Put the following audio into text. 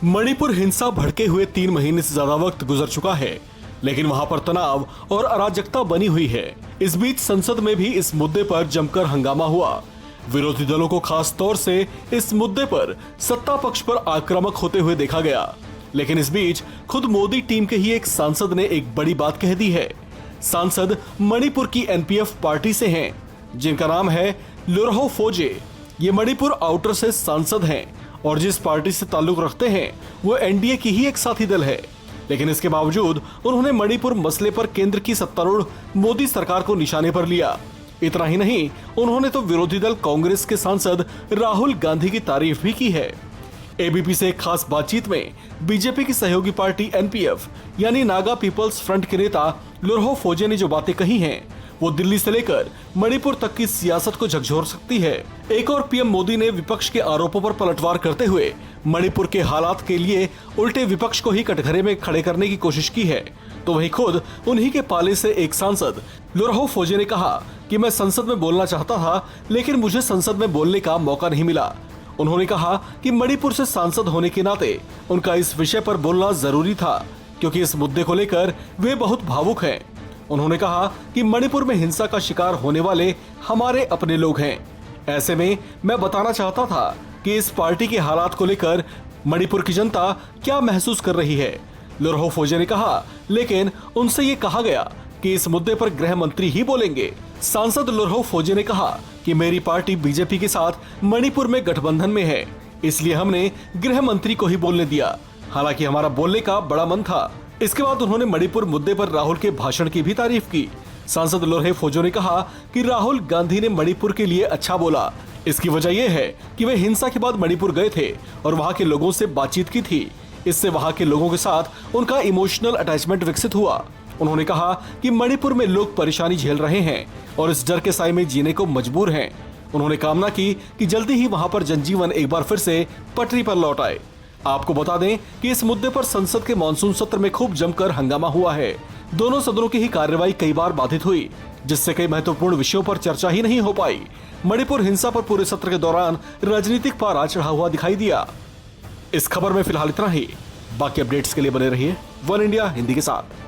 मणिपुर हिंसा भड़के हुए 3 महीने से ज्यादा वक्त गुजर चुका है, लेकिन वहां पर तनाव और अराजकता बनी हुई है। इस बीच संसद में भी इस मुद्दे पर जमकर हंगामा हुआ। विरोधी दलों को खास तौर से इस मुद्दे पर सत्ता पक्ष पर आक्रामक होते हुए देखा गया, लेकिन इस बीच खुद मोदी टीम के ही एक सांसद ने एक बड़ी बात कह दी है। सांसद मणिपुर की एनपीएफ पार्टी से हैं, जिनका नाम है लोरहो फोजे। ये मणिपुर आउटर से सांसद हैं और जिस पार्टी से ताल्लुक रखते हैं वो एनडीए की ही एक साथी दल है, लेकिन इसके बावजूद उन्होंने मणिपुर मसले पर केंद्र की सत्तारूढ़ मोदी सरकार को निशाने पर लिया। इतना ही नहीं, उन्होंने तो विरोधी दल कांग्रेस के सांसद राहुल गांधी की तारीफ भी की है। एबीपी से एक खास बातचीत में बीजेपी की सहयोगी पार्टी एनपीएफ यानी नागा पीपल्स फ्रंट के नेता लोरहो फोजे ने जो बातें कही हैं, वो दिल्ली से लेकर मणिपुर तक की सियासत को झकझोर सकती है। एक और पीएम मोदी ने विपक्ष के आरोपों पर पलटवार करते हुए मणिपुर के हालात के लिए उल्टे विपक्ष को ही कटघरे में खड़े करने की कोशिश की है, तो वहीं खुद उन्हीं के पाले से एक सांसद लोरहो फोजे ने कहा कि मैं संसद में बोलना चाहता था, लेकिन मुझे संसद में बोलने का मौका नहीं मिला। उन्होंने कहा कि मणिपुर से सांसद होने के नाते उनका इस विषय पर बोलना जरूरी था, क्योंकि इस मुद्दे को लेकर वे बहुत भावुक हैं। उन्होंने कहा कि मणिपुर में हिंसा का शिकार होने वाले हमारे अपने लोग हैं। ऐसे में मैं बताना चाहता था कि इस पार्टी के हालात को लेकर मणिपुर की जनता क्या महसूस कर रही है। लोरहो फोजे ने कहा, लेकिन उनसे ये कहा गया कि इस मुद्दे पर गृह मंत्री ही बोलेंगे। सांसद लोरहो फोजे ने कहा कि मेरी पार्टी बीजेपी के साथ मणिपुर में गठबंधन में है, इसलिए हमने गृह मंत्री को ही बोलने दिया। हालांकि हमारा बोलने का बड़ा मन था। इसके बाद उन्होंने मणिपुर मुद्दे पर राहुल के भाषण की भी तारीफ की। सांसद लोरहे फोजो ने कहा कि राहुल गांधी ने मणिपुर के लिए अच्छा बोला। इसकी वजह यह है कि वे हिंसा के बाद मणिपुर गए थे और वहां के लोगों से बातचीत की थी। इससे वहां के लोगों के साथ उनका इमोशनल अटैचमेंट विकसित हुआ। उन्होंने कहा कि मणिपुर में लोग परेशानी झेल रहे हैं और इस डर के साए में जीने को मजबूर हैं। उन्होंने कामना की कि जल्दी ही वहां पर जनजीवन एक बार फिर से पटरी पर लौट आए। आपको बता दें कि इस मुद्दे पर संसद के मानसून सत्र में खूब जमकर हंगामा हुआ है। दोनों सदनों की ही कार्यवाही कई बार बाधित हुई, जिससे कई महत्वपूर्ण विषयों पर चर्चा ही नहीं हो पाई। मणिपुर हिंसा पर पूरे सत्र के दौरान राजनीतिक पारा चढ़ा हुआ दिखाई दिया। इस खबर में फिलहाल इतना ही। बाकी अपडेट्स के लिए बने रहिए वन इंडिया हिंदी के साथ।